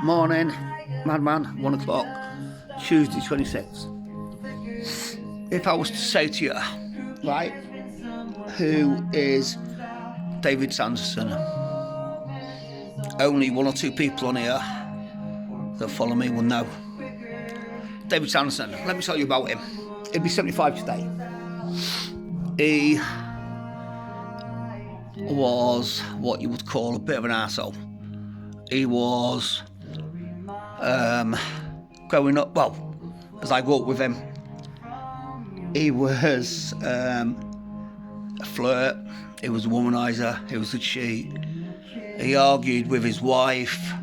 Morning, madman, 1 o'clock, Tuesday 26th. If I was to say to you, right, who is David Sanderson? Only 1 or 2 people on here that follow me will know. David Sanderson, let me tell you about him. He'll be 75 today. He was what you would call a bit of an arsehole. He was growing up, well, as I grew up with him, he was a flirt, he was a womanizer, he was a cheat. He argued with his wife,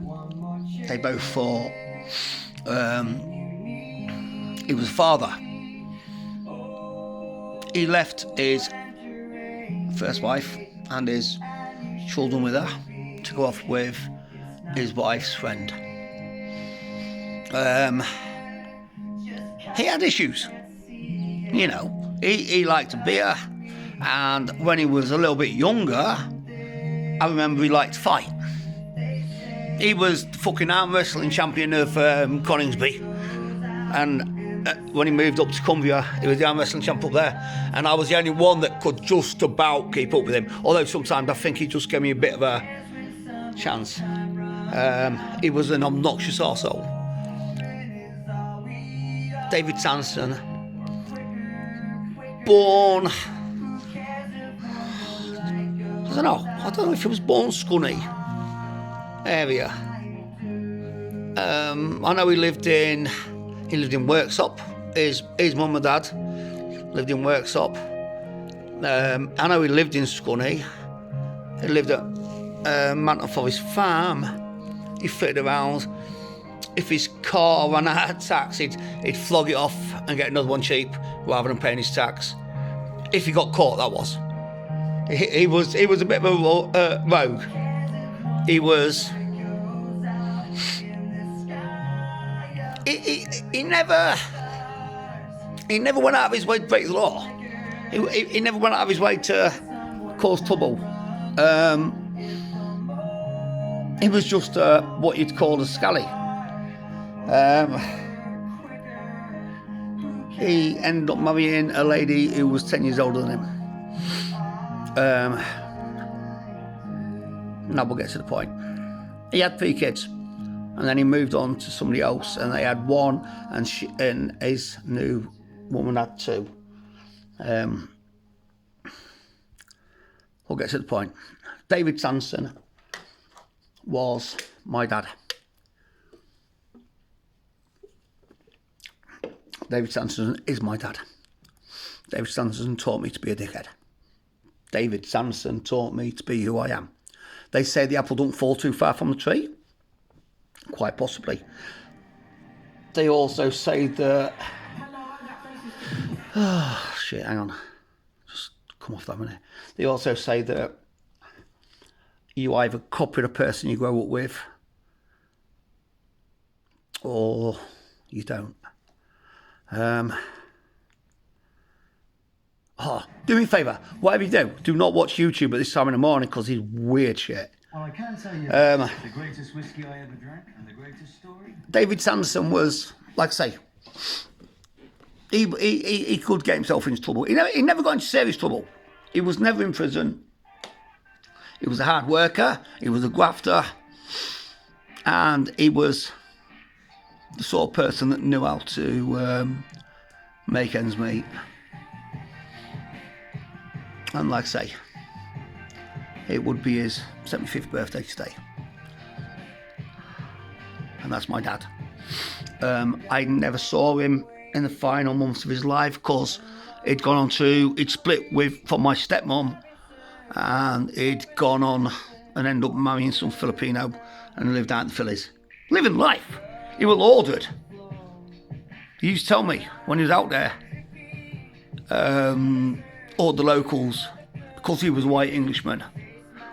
they both fought. He was a father. He left his first wife and his children with her to go off with his wife's friend. He had issues, you know. He liked a beer, and when he was a little bit younger, I remember he liked to fight. He was the fucking arm wrestling champion of Coningsby, and when he moved up to Cumbria, he was the arm wrestling champ up there, and I was the only one that could just about keep up with him, although sometimes I think he just gave me a bit of a chance. He was an obnoxious arsehole. David Sanderson, born, I don't know if he was born Scunny area. I know he lived in Worksop. His mum and dad lived in Worksop. I know he lived in Scunny. He lived at Manton Forest Farm. He fitted around. If his car ran out of tax, he'd flog it off and get another one cheap rather than paying his tax. If he got caught, that was. He was a bit of a rogue. He was. He never went out of his way to break the law. He never went out of his way to cause trouble. He was just what you'd call a scally. He ended up marrying a lady who was 10 years older than him. Now we'll get to the point. He had 3 kids, and then he moved on to somebody else, and they had 1, and his new woman had 2. We'll get to the point. David Sanderson was my dad. David Sanderson is my dad. David Sanderson taught me to be a dickhead. David Sanderson taught me to be who I am. They say the apple don't fall too far from the tree. Quite possibly. They also say that... Oh, shit, hang on. Just come off that minute. They also say that you either copy the person you grow up with, or you don't. Do me a favour, whatever you do not watch YouTube at this time in the morning, because he's weird shit. Well, I can tell you the greatest whiskey I ever drank and the greatest story. David Sanderson was, like I say, he could get himself into trouble. He never got into serious trouble. He was never in prison. He was a hard worker. He was a grafter. And he was the sort of person that knew how to make ends meet. And like I say, it would be his 75th birthday today. And that's my dad. I never saw him in the final months of his life, because he'd split from my stepmom, and he'd gone on and ended up marrying some Filipino and lived out in the Phillies. Living life. He was ordered. He used to tell me when he was out there, all the locals, because he was a white Englishman,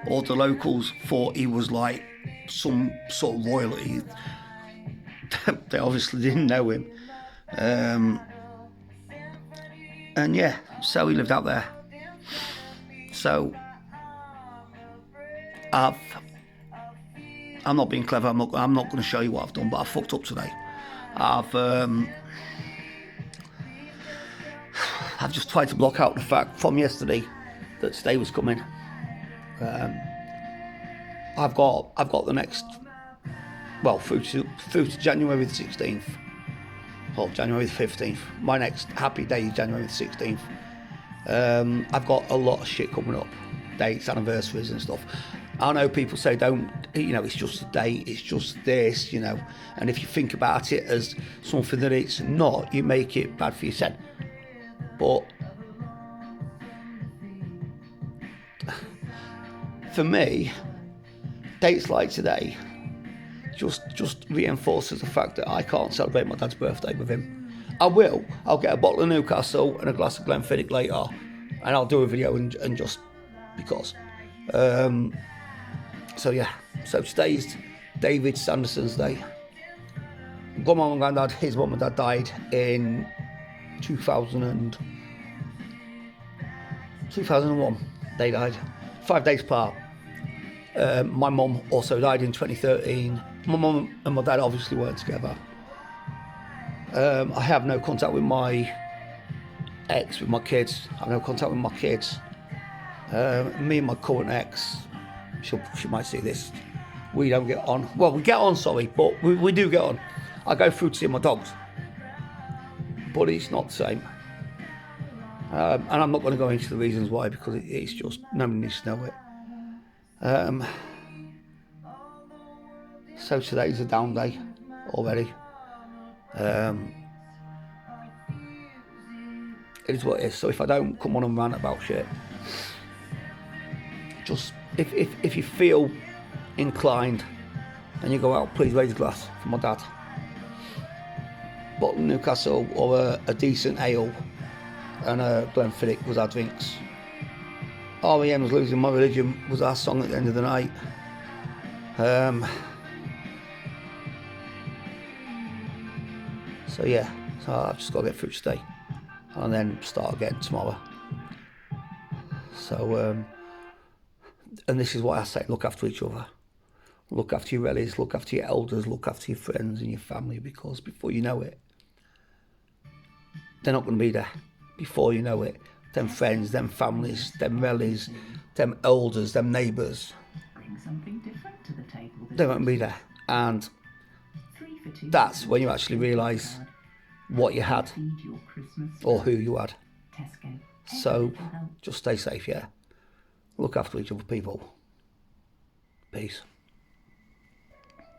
all the locals thought he was like some sort of royalty. They obviously didn't know him. And yeah, so he lived out there. So I've I'm not being clever. I'm not going to show you what I've done, but I fucked up today. I've just tried to block out the fact from yesterday that today was coming. I've got the next, well, through to January the 16th, or January the 15th. My next happy day is January the 16th. I've got a lot of shit coming up, dates, anniversaries and stuff. I know people say don't, it's just a date, it's just this, and if you think about it as something that it's not, you make it bad for yourself. But for me, dates like today just reinforces the fact that I can't celebrate my dad's birthday with him. I'll get a bottle of Newcastle and a glass of Glenfiddich later, and I'll do a video and just because. So today's David Sanderson's day. Grandma and Granddad, his mum and dad died in 2001. They died 5 days apart. My mum also died in 2013. My mum and my dad obviously weren't together. I have no contact with my ex, with my kids. I have no contact with my kids. Me and my current ex, she might see this, we don't get on. Well, we get on, but we do get on. I go through to see my dogs, but it's not the same. And I'm not going to go into the reasons why, because it's just, nobody needs to know it. So today's a down day already. It is what it is. So if I don't come on and rant about shit, just if you feel inclined and you go out, please raise a glass for my dad. Bottle of Newcastle or a decent ale and a Glenfiddich was our drinks. R.E.M's Losing My Religion was our song at the end of the night. So I've just got to get through today and then start again tomorrow. So, and this is why I say look after each other. Look after your relatives, look after your elders, look after your friends and your family, because before you know it, they're not going to be there. Before you know it, them friends, them families, them relatives, them elders, them neighbours, Bring something different to the table. they won't be there. And that's when you actually realise what you had or who you had. So just stay safe, yeah. Look after each other, people. Peace.